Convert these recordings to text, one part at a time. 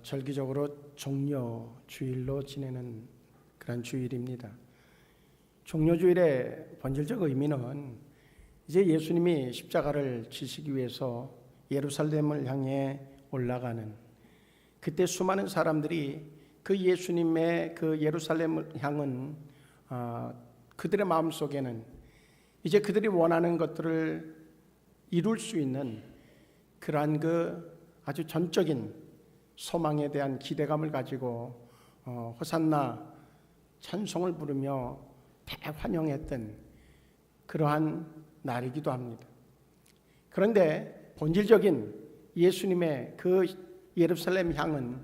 절기적으로 종려 주일로 지내는 그런 주일입니다. 종려주일의 본질적 의미는 이제 예수님이 십자가를 지시기 위해서 예루살렘을 향해 올라가는, 그때 수많은 사람들이 그 예수님의 그 예루살렘을 향은 그들의 마음속에는 이제 그들이 원하는 것들을 이룰 수 있는 그러한 그 아주 전적인 소망에 대한 기대감을 가지고 호산나 찬송을 부르며 대환영했던 그러한 날이기도 합니다. 그런데 본질적인 예수님의 그 예루살렘 향은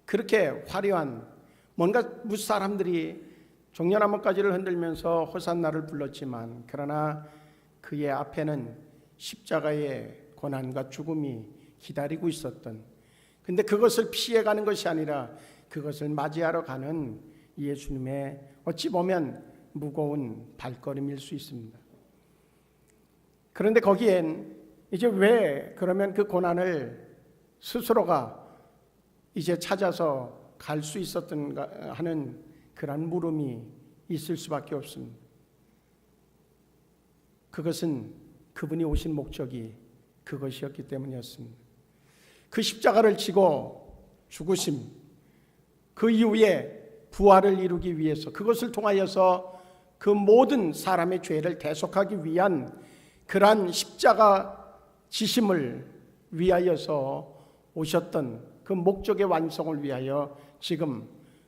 그렇게 화려한, 뭔가 무사람들이 종려나무가지를 흔들면서 호산나를 불렀지만, 그러나 그의 앞에는 십자가의 고난과 죽음이 기다리고 있었던, 근데 그것을 피해가는 것이 아니라 그것을 맞이하러 가는 예수님의 어찌 보면 무거운 발걸음일 수 있습니다. 그런데 거기엔 이제 왜 그러면 그 고난을 스스로가 이제 찾아서 갈 수 있었던가 하는 그런 물음이 있을 수밖에 없습니다. 그것은 그분이 오신 목적이 그것이었기 때문이었습니다. 그 십자가를 지고 죽으심, 그 이후에 부활을 이루기 위해서, 그것을 통하여서 그 모든 사람의 죄를 대속하기 위한 그러한 십자가 지심을 위하여서 오셨던 그 목적의 완성을 위하여 지금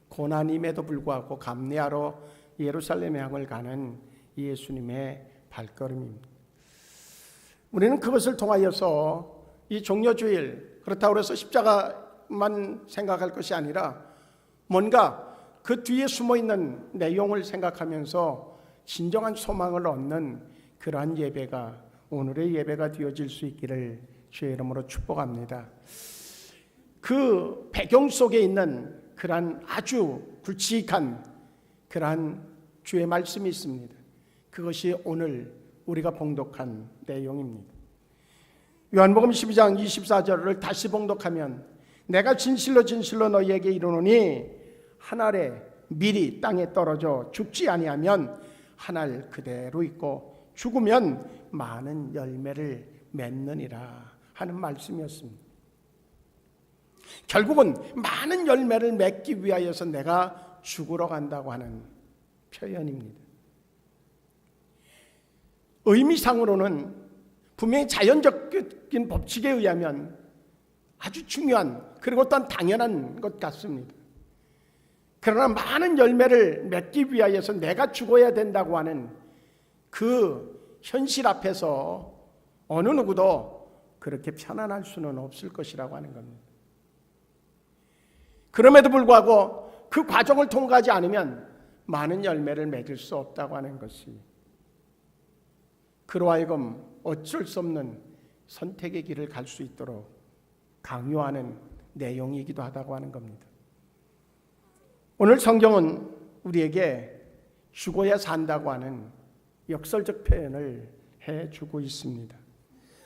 고난임에도 불구하고 감내하러 예루살렘 향을 가는 예수님의 발걸음입니다. 우리는 그것을 통하여서 이 종려주일, 그렇다고 해서 십자가만 생각할 것이 아니라 뭔가 그 뒤에 숨어있는 내용을 생각하면서 진정한 소망을 얻는 그러한 예배가, 오늘의 예배가 되어질 수 있기를 주의 이름으로 축복합니다. 그 배경 속에 있는 그러한 아주 굵직한 그러한 주의 말씀이 있습니다. 그것이 오늘 우리가 봉독한 내용입니다. 요한복음 12장 24절을 다시 봉독하면, 내가 진실로 진실로 너희에게 이르노니 한 알에 밀이 땅에 떨어져 죽지 아니하면 한 알 그대로 있고 죽으면 많은 열매를 맺느니라 하는 말씀이었습니다. 결국은 많은 열매를 맺기 위하여서 내가 죽으러 간다고 하는 표현입니다. 의미상으로는 분명히 자연적인 법칙에 의하면 아주 중요한, 그리고 또한 당연한 것 같습니다. 그러나 많은 열매를 맺기 위하여서 내가 죽어야 된다고 하는 그 현실 앞에서 어느 누구도 그렇게 편안할 수는 없을 것이라고 하는 겁니다. 그럼에도 불구하고 그 과정을 통과하지 않으면 많은 열매를 맺을 수 없다고 하는 것이, 그로 하여금 어쩔 수 없는 선택의 길을 갈 수 있도록 강요하는 내용이기도 하다고 하는 겁니다. 오늘 성경은 우리에게 죽어야 산다고 하는 역설적 표현을 해주고 있습니다.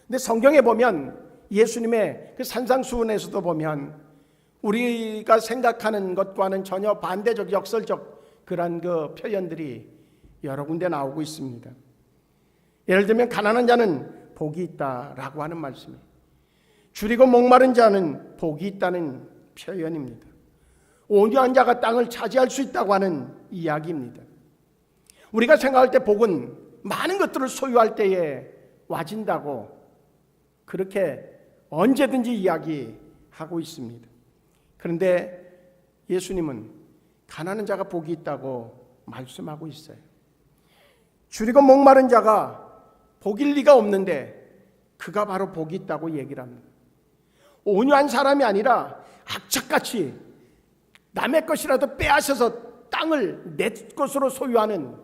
근데 성경에 보면, 예수님의 그 산상수훈에서도 보면 우리가 생각하는 것과는 전혀 반대적 역설적 그런 그 표현들이 여러 군데 나오고 있습니다. 예를 들면 가난한 자는 복이 있다라고 하는 말씀이에요. 줄이고 목마른 자는 복이 있다는 표현입니다. 온유한 자가 땅을 차지할 수 있다고 하는 이야기입니다. 우리가 생각할 때 복은 많은 것들을 소유할 때에 와진다고 그렇게 언제든지 이야기하고 있습니다. 그런데 예수님은 가난한 자가 복이 있다고 말씀하고 있어요. 줄이고 목마른 자가 복일 리가 없는데 그가 바로 복이 있다고 얘기를 합니다. 온유한 사람이 아니라 악착같이 남의 것이라도 빼앗아서 땅을 내 것으로 소유하는,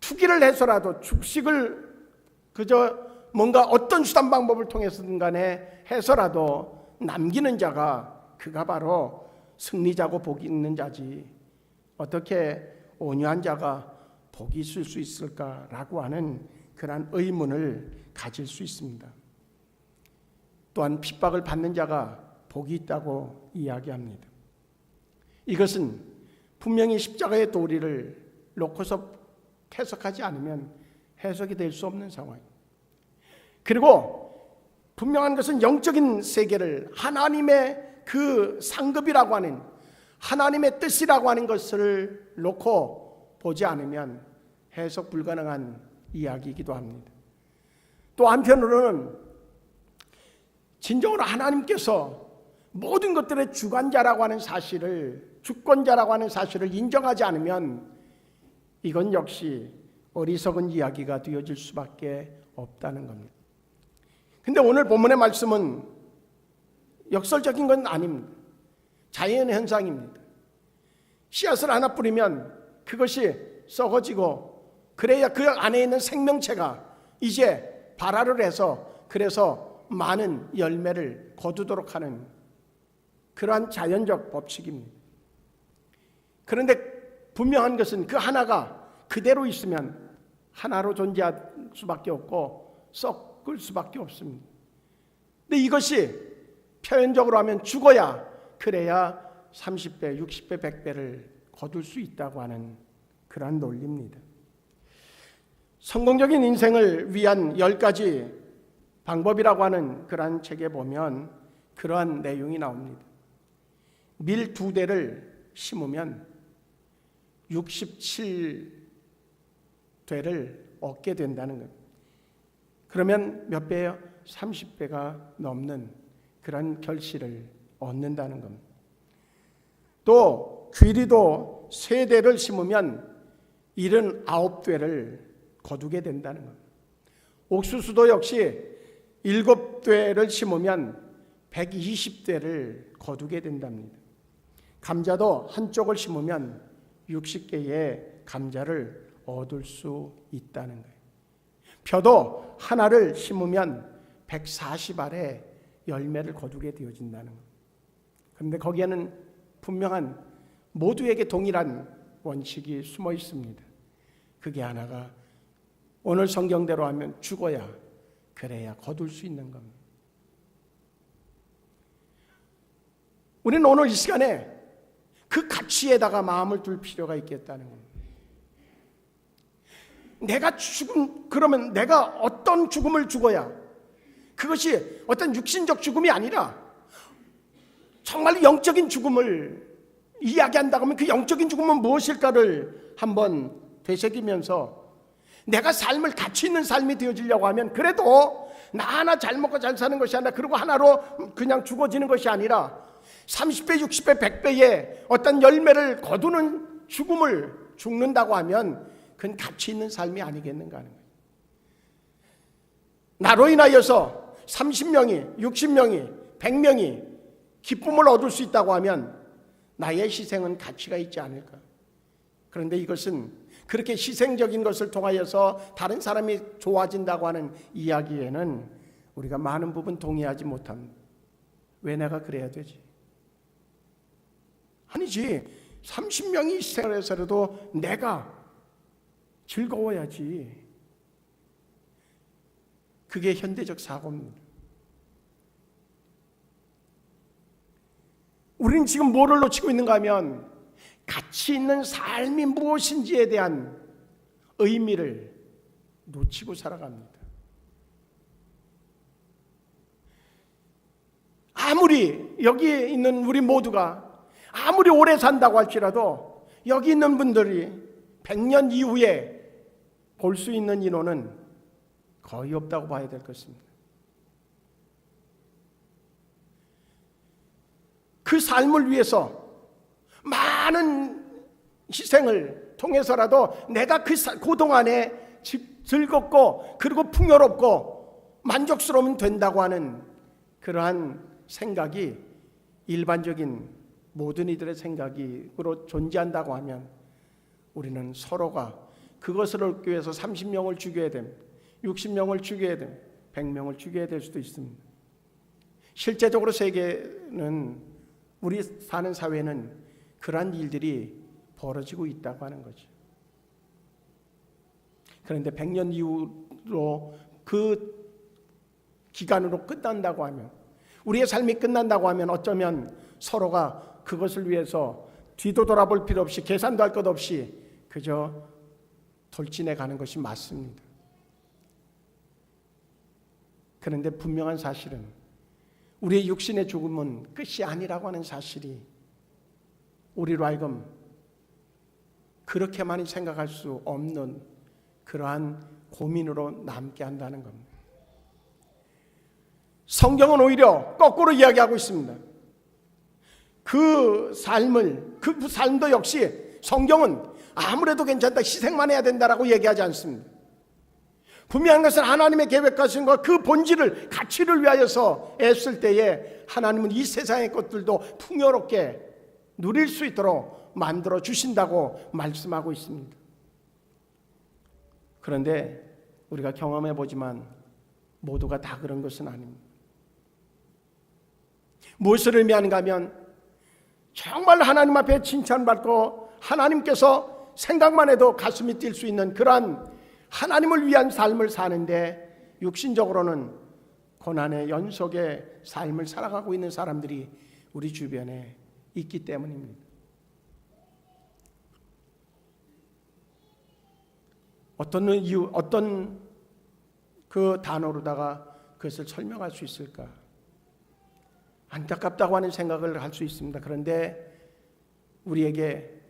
투기를 해서라도 주식을 그저 뭔가 어떤 수단 방법을 통해서든 간에 해서라도 남기는 자가, 그가 바로 승리자고 복이 있는 자지, 어떻게 온유한 자가 복이 있을 수 있을까라고 하는 그러한 의문을 가질 수 있습니다. 또한 핍박을 받는 자가 복이 있다고 이야기합니다. 이것은 분명히 십자가의 도리를 놓고서 해석하지 않으면 해석이 될 수 없는 상황입니다. 그리고 분명한 것은 영적인 세계를 하나님의 그 상급이라고 하는, 하나님의 뜻이라고 하는 것을 놓고 보지 않으면 해석 불가능한 이야기이기도 합니다. 또 한편으로는 진정으로 하나님께서 모든 것들의 주관자라고 하는 사실을, 주권자라고 하는 사실을 인정하지 않으면 이건 역시 어리석은 이야기가 되어질 수밖에 없다는 겁니다. 근데 오늘 본문의 말씀은 역설적인 건 아닙니다. 자연의 현상입니다. 씨앗을 하나 뿌리면 그것이 썩어지고, 그래야 그 안에 있는 생명체가 이제 발화를 해서 그래서 많은 열매를 거두도록 하는 그러한 자연적 법칙입니다. 그런데 분명한 것은 그 하나가 그대로 있으면 하나로 존재할 수밖에 없고 썩을 수밖에 없습니다. 근데 이것이 표현적으로 하면 죽어야, 그래야 30배, 60배, 100배를 거둘 수 있다고 하는 그러한 논리입니다. 성공적인 인생을 위한 10가지 방법이라고 하는 그러한 책에 보면 그러한 내용이 나옵니다. 밀 2대를 심으면 67대를 얻게 된다는 것. 그러면 몇 배예요? 30배가 넘는 그런 결실을 얻는다는 겁니다. 또 귀리도 3대를 심으면 79대를 거두게 된다는 겁니다. 옥수수도 역시 7대를 심으면 120대를 거두게 된답니다. 감자도 한쪽을 심으면 60개의 감자를 얻을 수 있다는 거예요. 벼도 하나를 심으면 140알의 열매를 거두게 되어진다는 거예요. 그런데 거기에는 분명한 모두에게 동일한 원칙이 숨어 있습니다. 그게 하나가 오늘 성경대로 하면 죽어야, 그래야 거둘 수 있는 겁니다. 우리는 오늘 이 시간에 그 가치에다가 마음을 둘 필요가 있겠다는 겁니다. 내가 그러면 내가 어떤 죽음을 죽어야, 그것이 어떤 육신적 죽음이 아니라 정말 영적인 죽음을 이야기한다고 하면 그 영적인 죽음은 무엇일까를 한번 되새기면서 내가 삶을 가치 있는 삶이 되어지려고 하면, 그래도 나 하나 잘 먹고 잘 사는 것이 아니라, 그리고 하나로 그냥 죽어지는 것이 아니라 30배, 60배, 100배의 어떤 열매를 거두는 죽음을 죽는다고 하면 그건 가치 있는 삶이 아니겠는가 하는 거예요. 나로 인하여서 30명이, 60명이, 100명이 기쁨을 얻을 수 있다고 하면 나의 희생은 가치가 있지 않을까. 그런데 이것은 그렇게 희생적인 것을 통하여서 다른 사람이 좋아진다고 하는 이야기에는 우리가 많은 부분 동의하지 못합니다. 왜 내가 그래야 되지? 아니지. 30명이 희생을 해서라도 내가 즐거워야지. 그게 현대적 사고입니다. 우리는 지금 뭐를 놓치고 있는가 하면 가치 있는 삶이 무엇인지에 대한 의미를 놓치고 살아갑니다. 아무리 여기 있는 우리 모두가 아무리 오래 산다고 할지라도 여기 있는 분들이 100년 이후에 볼 수 있는 인원은 거의 없다고 봐야 될 것입니다. 그 삶을 위해서 많은 희생을 통해서라도 내가 그동안에 즐겁고 그리고 풍요롭고 만족스러우면 된다고 하는 그러한 생각이 일반적인 모든 이들의 생각으로 존재한다고 하면 우리는 서로가 그것을 얻기 위해서 30명을 죽여야 됩니다. 60명을 죽여야 됩니다. 100명을 죽여야 될 수도 있습니다. 실제적으로 세계는, 우리 사는 사회는 그러한 일들이 벌어지고 있다고 하는 거죠. 그런데 100년 이후로 그 기간으로 끝난다고 하면 우리의 삶이 끝난다고 하면 어쩌면 서로가 그것을 위해서 뒤도 돌아볼 필요 없이 계산도 할 것 없이 그저 돌진해 가는 것이 맞습니다. 그런데 분명한 사실은 우리의 육신의 죽음은 끝이 아니라고 하는 사실이 우리로 하여금 그렇게 많이 생각할 수 없는 그러한 고민으로 남게 한다는 겁니다. 성경은 오히려 거꾸로 이야기하고 있습니다. 그 삶도 역시 성경은 아무래도 괜찮다, 희생만 해야 된다라고 얘기하지 않습니다. 분명한 것은 하나님의 계획하신 그 본질을, 가치를 위하여서 애쓸 때에 하나님은 이 세상의 것들도 풍요롭게 누릴 수 있도록 만들어 주신다고 말씀하고 있습니다. 그런데 우리가 경험해 보지만 모두가 다 그런 것은 아닙니다. 무엇을 의미하는가 하면 정말 하나님 앞에 칭찬받고 하나님께서 생각만 해도 가슴이 뛸 수 있는 그러한 하나님을 위한 삶을 사는데 육신적으로는 고난의 연속의 삶을 살아가고 있는 사람들이 우리 주변에 있기 때문입니다. 어떤 이유, 어떤 그 단어로다가 그것을 설명할 수 있을까? 안타깝다고 하는 생각을 할 수 있습니다. 그런데 우리에게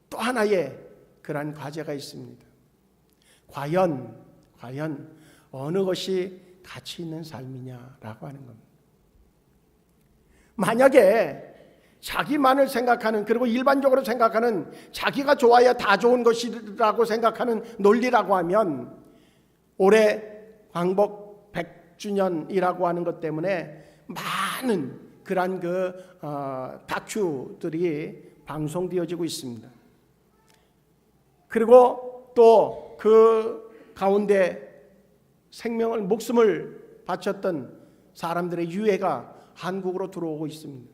또 하나의 그러한 과제가 있습니다. 과연 어느 것이 가치 있는 삶이냐라고 하는 겁니다. 만약에 자기만을 생각하는, 그리고 일반적으로 생각하는 자기가 좋아야 다 좋은 것이라고 생각하는 논리라고 하면 올해 광복 100주년이라고 하는 것 때문에 많은 그러한 다큐들이 방송되어지고 있습니다. 그리고 또 그 가운데 목숨을 바쳤던 사람들의 유해가 한국으로 들어오고 있습니다.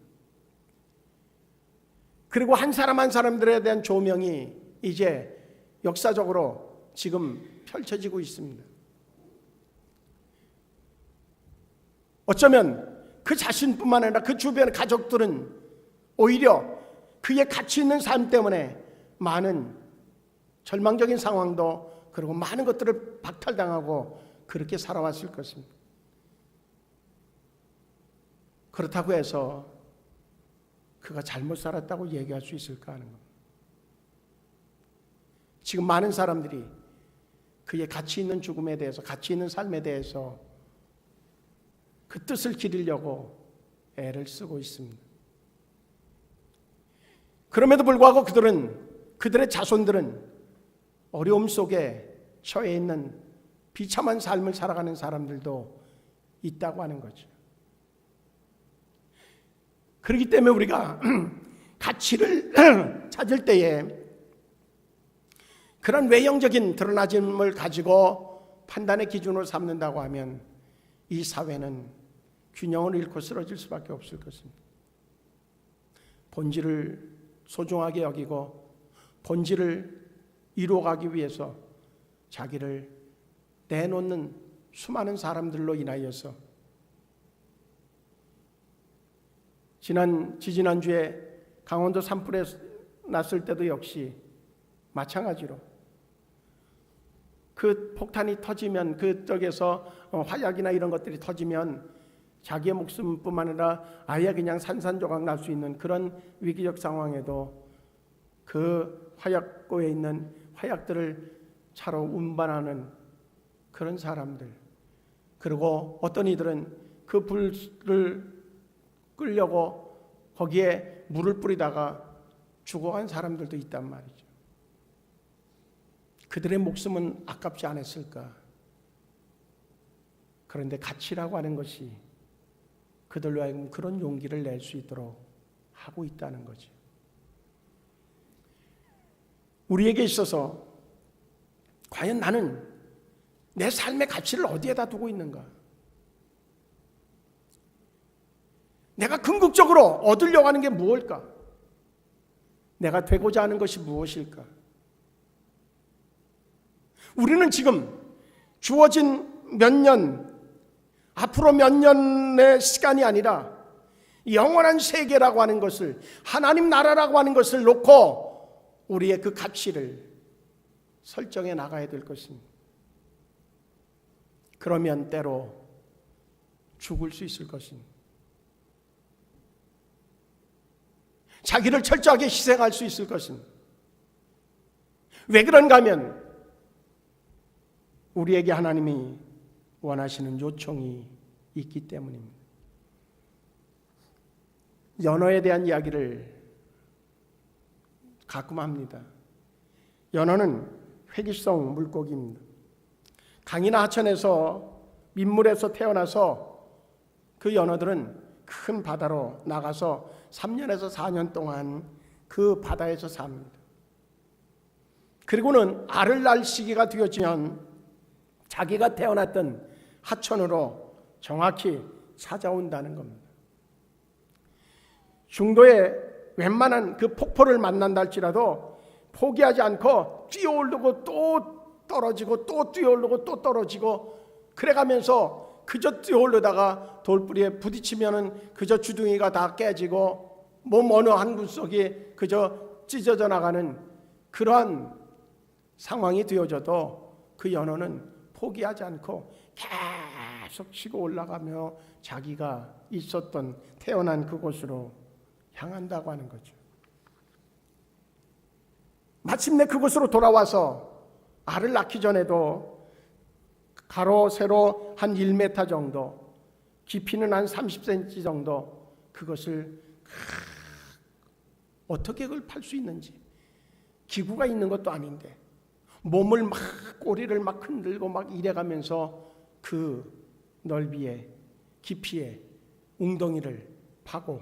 그리고 한 사람 한 사람들에 대한 조명이 이제 역사적으로 지금 펼쳐지고 있습니다. 어쩌면 그 자신뿐만 아니라 그 주변의 가족들은 오히려 그의 가치 있는 삶 때문에 많은 절망적인 상황도, 그리고 많은 것들을 박탈당하고 그렇게 살아왔을 것입니다. 그렇다고 해서 그가 잘못 살았다고 얘기할 수 있을까 하는 겁니다. 지금 많은 사람들이 그의 가치 있는 죽음에 대해서, 가치 있는 삶에 대해서 그 뜻을 기리려고 애를 쓰고 있습니다. 그럼에도 불구하고 그들의 자손들은 어려움 속에 처해 있는 비참한 삶을 살아가는 사람들도 있다고 하는 거죠. 그렇기 때문에 우리가 가치를 찾을 때에 그런 외형적인 드러나짐을 가지고 판단의 기준으로 삼는다고 하면 이 사회는 균형을 잃고 쓰러질 수밖에 없을 것입니다. 본질을 소중하게 여기고 본질을 이루어가기 위해서 자기를 내놓는 수많은 사람들로 인하여서 지지난주에 강원도 산불에 났을 때도 역시 마찬가지로 그 폭탄이 터지면, 그쪽에서 화약이나 이런 것들이 터지면 자기의 목숨뿐만 아니라 아예 그냥 산산조각 날 수 있는 그런 위기적 상황에도 그 화약고에 있는 화약들을 차로 운반하는 그런 사람들, 그리고 어떤 이들은 그 불을 끌려고 거기에 물을 뿌리다가 죽어간 사람들도 있단 말이죠. 그들의 목숨은 아깝지 않았을까? 그런데 가치라고 하는 것이 그들로 하여금 그런 용기를 낼 수 있도록 하고 있다는 거죠. 우리에게 있어서 과연 나는 내 삶의 가치를 어디에다 두고 있는가? 내가 궁극적으로 얻으려고 하는 게 무엇일까? 내가 되고자 하는 것이 무엇일까? 우리는 지금 주어진 몇 년, 앞으로 몇 년의 시간이 아니라 영원한 세계라고 하는 것을, 하나님 나라라고 하는 것을 놓고 우리의 그 가치를 설정해 나가야 될 것입니다. 그러면 때로 죽을 수 있을 것입니다. 자기를 철저하게 희생할 수 있을 것입니다. 왜 그런가 하면 우리에게 하나님이 원하시는 요청이 있기 때문입니다. 연어에 대한 이야기를 가끔 합니다. 연어는 회기성 물고기입니다. 강이나 하천에서 민물에서 태어나서 그 연어들은 큰 바다로 나가서 3년에서 4년 동안 그 바다에서 삽니다. 그리고는 알을 낳을 시기가 되어지면 자기가 태어났던 하천으로 정확히 찾아온다는 겁니다. 중도에 웬만한 그 폭포를 만난다 할지라도 포기하지 않고 뛰어오르고 또 떨어지고 또 뛰어오르고 또 떨어지고 그래가면서 그저 뛰어오르다가 돌뿌리에 부딪히면은 그저 주둥이가 다 깨지고 몸 어느 한 구석이 그저 찢어져 나가는 그러한 상황이 되어져도 그 연어는 포기하지 않고 계속 치고 올라가며 자기가 있었던 태어난 그곳으로 향한다고 하는 거죠. 마침내 그곳으로 돌아와서 알을 낳기 전에도 가로 세로 한 1m 정도, 깊이는 한 30cm 정도 그것을 어떻게 그걸 팔 수 있는지, 기구가 있는 것도 아닌데 몸을 막 꼬리를 막 흔들고 막 이래가면서 그 넓이에 깊이에 웅덩이를 파고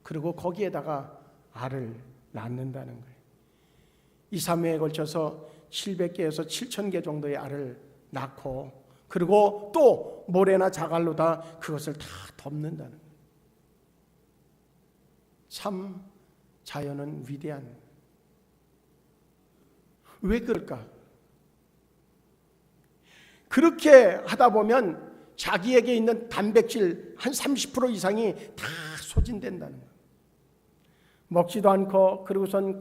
그리고 거기에다가 알을 낳는다는 거예요. 2, 3회에 걸쳐서 700개에서 7,000개 정도의 알을 낳고 그리고 또 모래나 자갈로 다 그것을 다 덮는다는 거예요. 참 자연은 위대한. 왜 그럴까? 그렇게 하다 보면 자기에게 있는 단백질 한 30% 이상이 다 소진된다는 거예요. 먹지도 않고 그리고선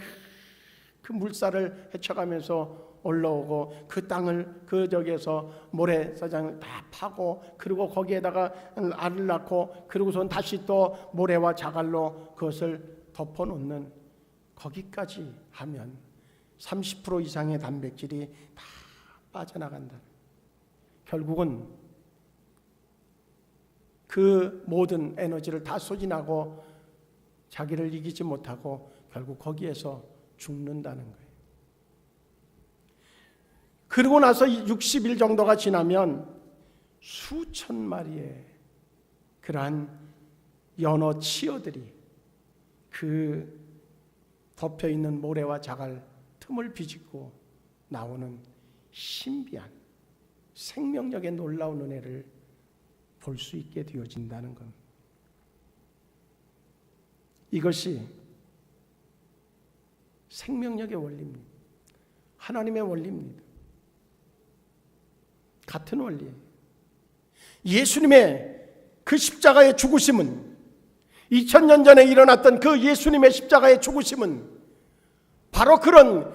그 물살을 헤쳐가면서 올라오고 그 땅을 그 저기에서 모래사장을 다 파고 그리고 거기에다가 알을 낳고 그리고선 다시 또 모래와 자갈로 그것을 덮어놓는 거기까지 하면 30% 이상의 단백질이 다 빠져나간다. 결국은 그 모든 에너지를 다 소진하고 자기를 이기지 못하고 결국 거기에서 죽는다는 거예요. 그러고 나서 60일 정도가 지나면 수천 마리의 그러한 연어 치어들이 그 덮여있는 모래와 자갈 틈을 비집고 나오는 신비한 생명력의 놀라운 은혜를 볼 수 있게 되어진다는 것. 이것이 생명력의 원리입니다. 하나님의 원리입니다. 같은 원리예요. 예수님의 그 십자가의 죽으심은 2000년 전에 일어났던 그 예수님의 십자가의 죽으심은 바로 그런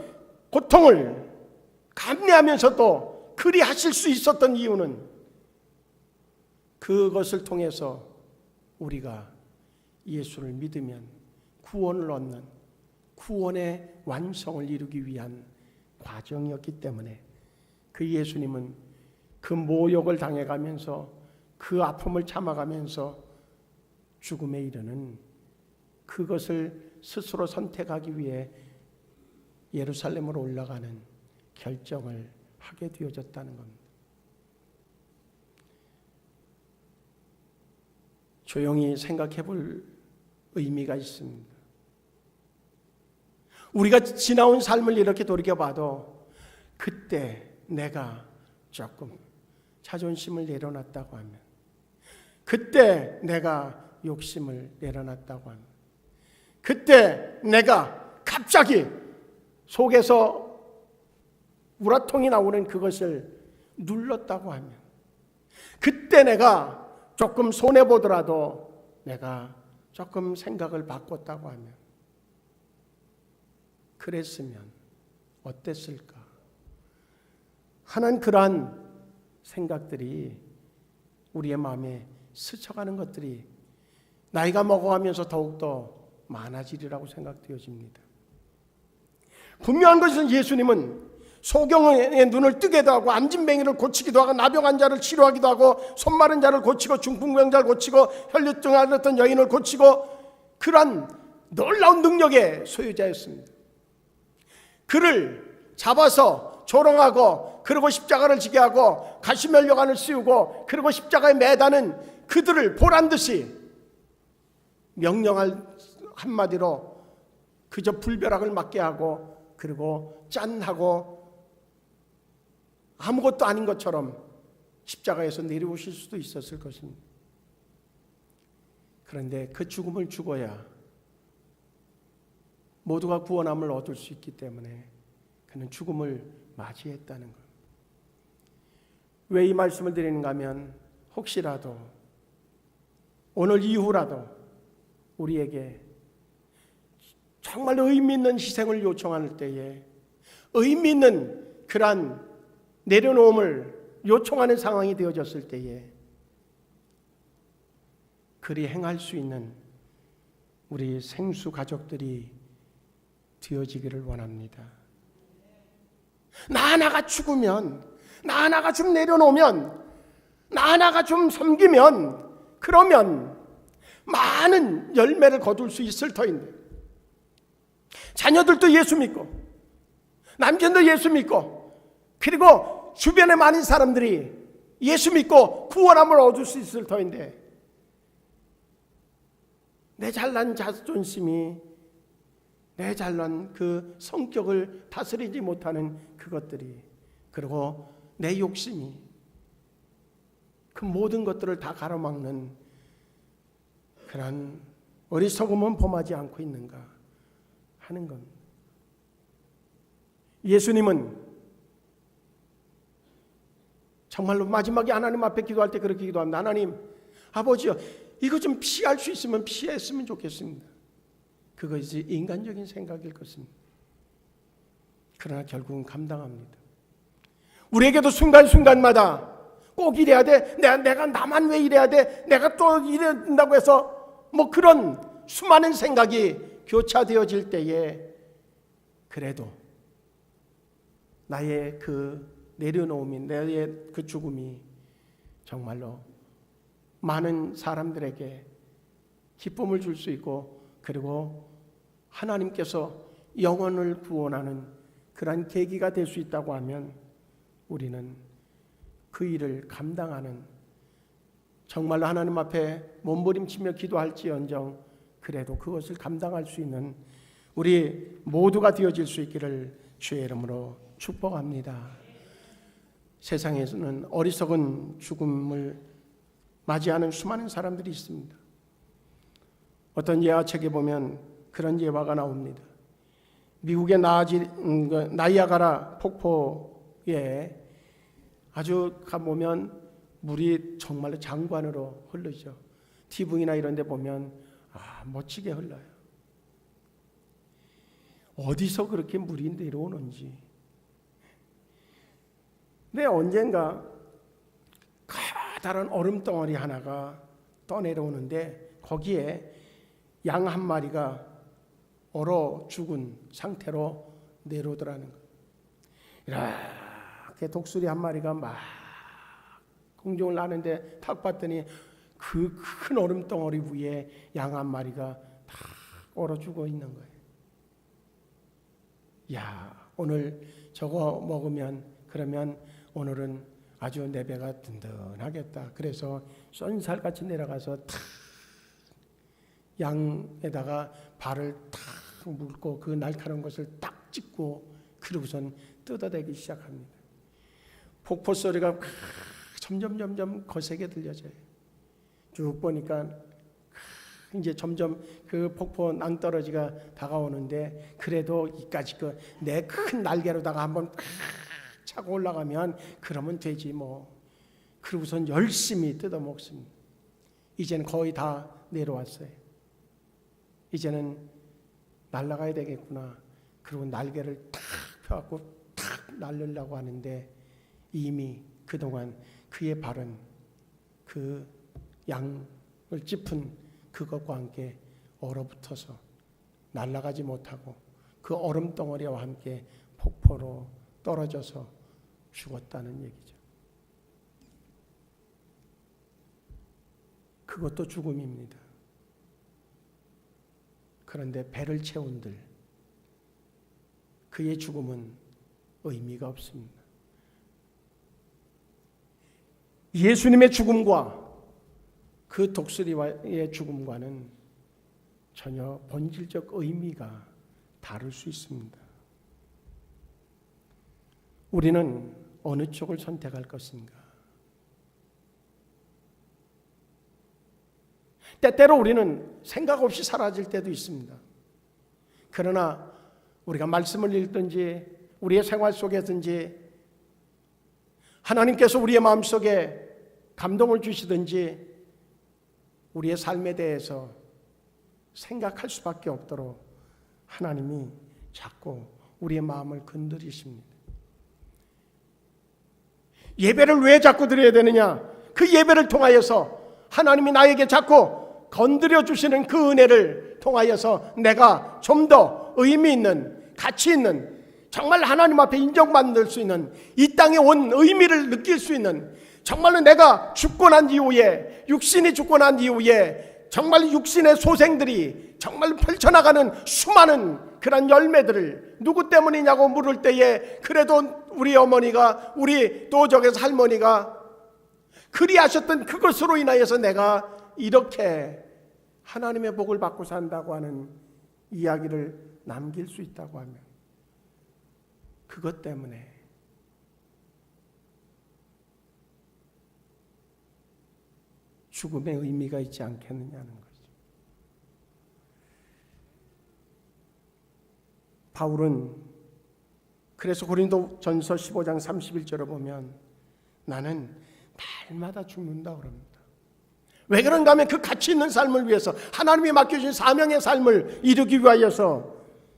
고통을 감내하면서도 그리 하실 수 있었던 이유는 그것을 통해서 우리가 예수를 믿으면 구원을 얻는 구원의 완성을 이루기 위한 과정이었기 때문에 그 예수님은 그 모욕을 당해가면서 그 아픔을 참아가면서 죽음에 이르는 그것을 스스로 선택하기 위해 예루살렘으로 올라가는 결정을 하게 되어졌다는 겁니다. 조용히 생각해 볼 의미가 있습니다. 우리가 지나온 삶을 이렇게 돌이켜봐도 그때 내가 조금 자존심을 내려놨다고 하면, 그때 내가 욕심을 내려놨다고 하면, 그때 내가 갑자기 속에서 우라통이 나오는 그것을 눌렀다고 하면, 그때 내가 조금 손해보더라도 내가 조금 생각을 바꿨다고 하면, 그랬으면 어땠을까 하는 그러한 생각들이 우리의 마음에 스쳐가는 것들이 나이가 먹어가면서 더욱더 많아지리라고 생각되어집니다. 분명한 것은 예수님은 소경의 눈을 뜨게도 하고 안진뱅이를 고치기도 하고 나병한 자를 치료하기도 하고 손 마른 자를 고치고 중풍병자를 고치고 혈류증 앓았던 여인을 고치고 그러한 놀라운 능력의 소유자였습니다. 그를 잡아서 조롱하고 그리고 십자가를 지게 하고 가시면류관을 씌우고 그리고 십자가에 매다는 그들을 보란듯이 명령할 한마디로 그저 불벼락을 맞게 하고 그리고 짠하고 아무것도 아닌 것처럼 십자가에서 내려오실 수도 있었을 것입니다. 그런데 그 죽음을 죽어야 모두가 구원함을 얻을 수 있기 때문에 그는 죽음을 맞이했다는 것. 왜 이 말씀을 드리는가 하면 혹시라도 오늘 이후라도 우리에게 정말 의미 있는 희생을 요청할 때에 의미 있는 그러한 내려놓음을 요청하는 상황이 되어졌을 때에 그리 행할 수 있는 우리 생수 가족들이 되어지기를 원합니다. 나 하나가 죽으면, 나 하나가 좀 내려놓으면, 나 하나가 좀 섬기면 그러면 많은 열매를 거둘 수 있을 터인데 자녀들도 예수 믿고 남편도 예수 믿고 그리고 주변의 많은 사람들이 예수 믿고 구원함을 얻을 수 있을 터인데 내 잘난 자존심이 내 잘난 그 성격을 다스리지 못하는 그것들이 그리고 내 욕심이 그 모든 것들을 다 가로막는 그런 어리석음은 범하지 않고 있는가 하는 겁니다. 예수님은 정말로 마지막에 하나님 앞에 기도할 때 그렇게 기도합니다. 하나님, 아버지요, 이거 좀 피할 수 있으면 피했으면 좋겠습니다. 그것이 인간적인 생각일 것입니다. 그러나 결국은 감당합니다. 우리에게도 순간순간마다 꼭 이래야 돼. 내가 나만 왜 이래야 돼? 내가 또 이래야 된다고 해서 뭐 그런 수많은 생각이 교차되어질 때에 그래도 나의 그 내려놓음이 나의 그 죽음이 정말로 많은 사람들에게 기쁨을 줄 수 있고 그리고 하나님께서 영혼을 구원하는 그러한 계기가 될 수 있다고 하면 우리는 그 일을 감당하는 정말로 하나님 앞에 몸부림치며 기도할지언정 그래도 그것을 감당할 수 있는 우리 모두가 되어질 수 있기를 주의 이름으로 축복합니다. 세상에서는 어리석은 죽음을 맞이하는 수많은 사람들이 있습니다. 어떤 예화책에 보면 그런 예화가 나옵니다. 미국의 나이아가라 폭포에 아주 가보면 물이 정말로 장관으로 흐르죠. TV나 이런 데 보면 멋지게 흘러요. 어디서 그렇게 물이 내려오는지. 근데 언젠가 커다란 얼음덩어리 하나가 떠내려오는데 거기에 양 한 마리가 얼어 죽은 상태로 내려오더라는 거예요. 이렇게 독수리 한 마리가 막 공중을 나는데 탁 봤더니 그 큰 얼음덩어리 위에 양 한 마리가 다 얼어 죽어 있는 거예요. 야, 오늘 저거 먹으면 그러면 오늘은 아주 내 배가 든든하겠다. 그래서 쏜살같이 내려가서 탁 양에다가 발을 탁 물고 그 날카로운 것을 딱 찍고 그러고선 뜯어대기 시작합니다. 폭포 소리가 점점 거세게 들려져요. 쭉 보니까 이제 점점 그 폭포 낭떠러지가 다가오는데 그래도 이까지 그 내 큰 날개로다가 한번 차고 올라가면 그러면 되지 뭐. 그러고선 열심히 뜯어 먹습니다. 이제는 거의 다 내려왔어요. 이제는 날아가야 되겠구나. 그리고 날개를 탁 펴갖고 탁 날리려고 하는데 이미 그동안 그의 발은 그 양을 짚은 그것과 함께 얼어붙어서 날아가지 못하고 그 얼음 덩어리와 함께 폭포로 떨어져서 죽었다는 얘기죠. 그것도 죽음입니다. 그런데 배를 채운들 그의 죽음은 의미가 없습니다. 예수님의 죽음과 그 독수리의 죽음과는 전혀 본질적 의미가 다를 수 있습니다. 우리는 어느 쪽을 선택할 것인가? 때때로 우리는 생각 없이 사라질 때도 있습니다. 그러나 우리가 말씀을 읽든지 우리의 생활 속에든지 하나님께서 우리의 마음속에 감동을 주시든지 우리의 삶에 대해서 생각할 수밖에 없도록 하나님이 자꾸 우리의 마음을 건드리십니다. 예배를 왜 자꾸 드려야 되느냐? 그 예배를 통하여서 하나님이 나에게 자꾸 건드려 주시는 그 은혜를 통하여서 내가 좀 더 의미 있는, 가치 있는, 정말 하나님 앞에 인정받을 수 있는, 이 땅에 온 의미를 느낄 수 있는, 정말로 내가 죽고 난 이후에, 육신이 죽고 난 이후에 정말 육신의 소생들이 정말 펼쳐나가는 수많은 그런 열매들을 누구 때문이냐고 물을 때에 그래도 우리 어머니가, 우리 도적의 할머니가 그리하셨던 그것으로 인하여서 내가 이렇게 하나님의 복을 받고 산다고 하는 이야기를 남길 수 있다고 하면 그것 때문에 죽음의 의미가 있지 않겠느냐는 거죠. 바울은 그래서 고린도전서 15장 31절을 보면 나는 날마다 죽는다 그럽니다. 왜 그런가 하면 그 가치 있는 삶을 위해서 하나님이 맡겨주신 사명의 삶을 이루기 위하여서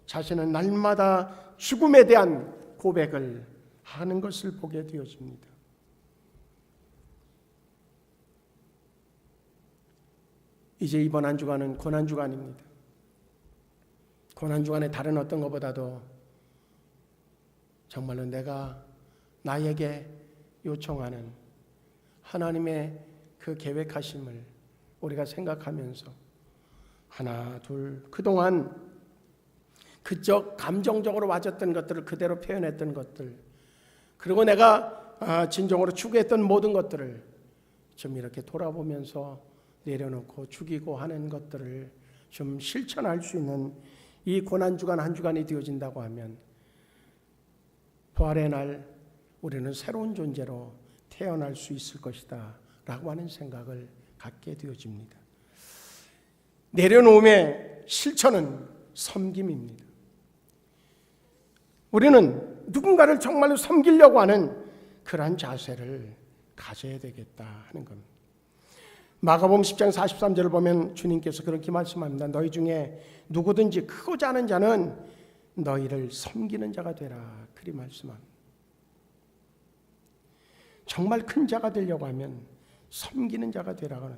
자신은 날마다 죽음에 대한 고백을 하는 것을 보게 되어집니다. 이제 이번 한 주간은 고난주간입니다. 고난주간에 다른 어떤 것보다도 정말로 내가 나에게 요청하는 하나님의 그 계획하심을 우리가 생각하면서 하나 둘 그동안 그저 감정적으로 와졌던 것들을 그대로 표현했던 것들, 그리고 내가 진정으로 추구했던 모든 것들을 좀 이렇게 돌아보면서 내려놓고 죽이고 하는 것들을 좀 실천할 수 있는 이 고난주간 한 주간이 되어진다고 하면 부활의 날 우리는 새로운 존재로 태어날 수 있을 것이다 라고 하는 생각을 갖게 되어집니다. 내려놓음의 실천은 섬김입니다. 우리는 누군가를 정말로 섬기려고 하는 그러한 자세를 가져야 되겠다 하는 겁니다. 마가복음 10장 43절을 보면 주님께서 그렇게 말씀합니다. 너희 중에 누구든지 크고자 하는 자는 너희를 섬기는 자가 되라. 그리 말씀합니다. 정말 큰 자가 되려고 하면 섬기는 자가 되라고 하는.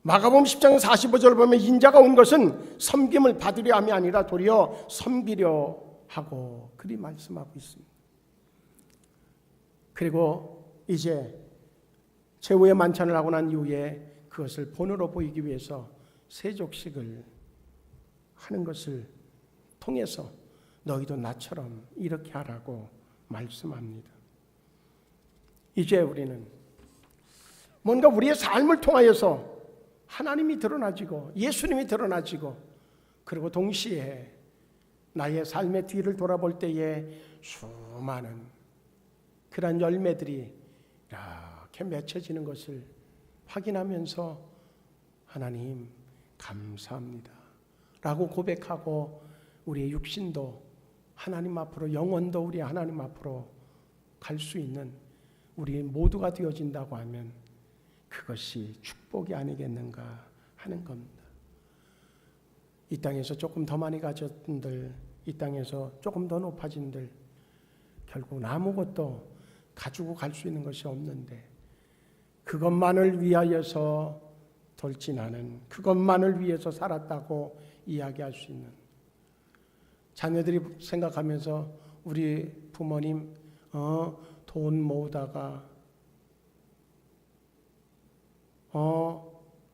마가복음 10장 45절을 보면 인자가 온 것은 섬김을 받으려 함이 아니라 도리어 섬기려 하고 그리 말씀하고 있습니다. 그리고 이제 최후의 만찬을 하고 난 이후에 그것을 본으로 보이기 위해서 세족식을 하는 것을 통해서 너희도 나처럼 이렇게 하라고 말씀합니다. 이제 우리는 뭔가 우리의 삶을 통하여서 하나님이 드러나지고 예수님이 드러나지고 그리고 동시에 나의 삶의 뒤를 돌아볼 때에 수많은 그런 열매들이 이렇게 맺혀지는 것을 확인하면서 하나님 감사합니다 라고 고백하고 우리의 육신도 하나님 앞으로, 영혼도 우리 하나님 앞으로 갈 수 있는 우리 모두가 되어진다고 하면 그것이 축복이 아니겠는가 하는 겁니다. 이 땅에서 조금 더 많이 가졌던들, 이 땅에서 조금 더 높아진들, 결국은 아무것도 가지고 갈 수 있는 것이 없는데 그것만을 위하여서 돌진하는, 그것만을 위해서 살았다고 이야기할 수 있는 자녀들이 생각하면서 우리 부모님 돈 모으다가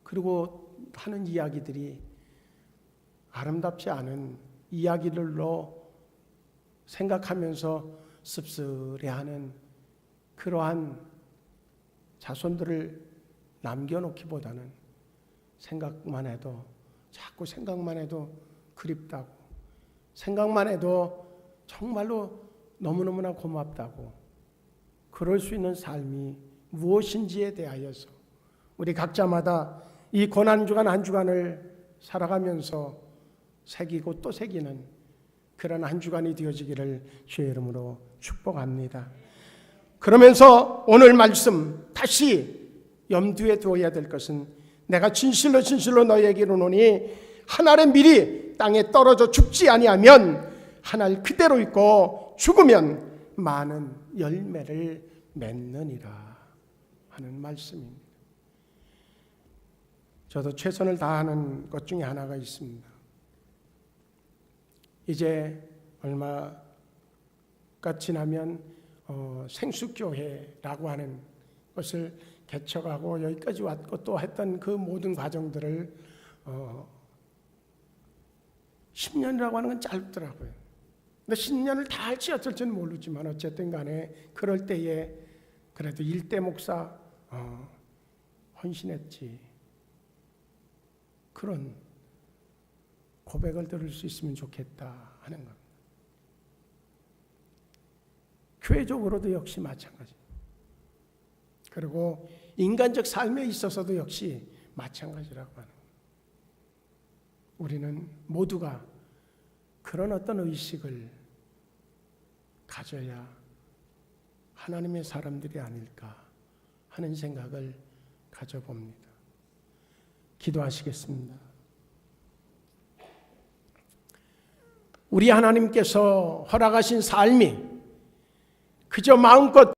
그리고 하는 이야기들이 아름답지 않은 이야기들로 생각하면서 씁쓸해하는 그러한 자손들을 남겨놓기보다는 자꾸 생각만 해도 그립다고, 생각만 해도 정말로 너무너무나 고맙다고, 그럴 수 있는 삶이 무엇인지에 대하여서 우리 각자마다 이 고난주간 한 주간을 살아가면서 새기고 또 새기는 그런 한 주간이 되어지기를 주의 이름으로 축복합니다. 그러면서 오늘 말씀 다시 염두에 두어야 될 것은 내가 진실로 진실로 너희에게 이르노니 한 알의 밀이 땅에 떨어져 죽지 아니하면 한 알 그대로 있고 죽으면 많은 열매를 맺느니라 하는 말씀입니다. 저도 최선을 다하는 것 중에 하나가 있습니다. 이제 얼마가 지나면 생수교회라고 하는 것을 개척하고 여기까지 왔고 또 했던 그 모든 과정들을 10년이라고 하는 건 짧더라고요. 근데 10년을 다 할지 어쩔지는 모르지만 어쨌든 간에 그럴 때에 그래도 일대 목사 헌신했지, 그런 고백을 들을 수 있으면 좋겠다 하는 겁니다. 교회적으로도 역시 마찬가지. 그리고 인간적 삶에 있어서도 역시 마찬가지라고 하는 겁니다. 우리는 모두가 그런 어떤 의식을 가져야 하나님의 사람들이 아닐까 하는 생각을 가져봅니다. 기도하시겠습니다. 우리 하나님께서 허락하신 삶이 그저 마음껏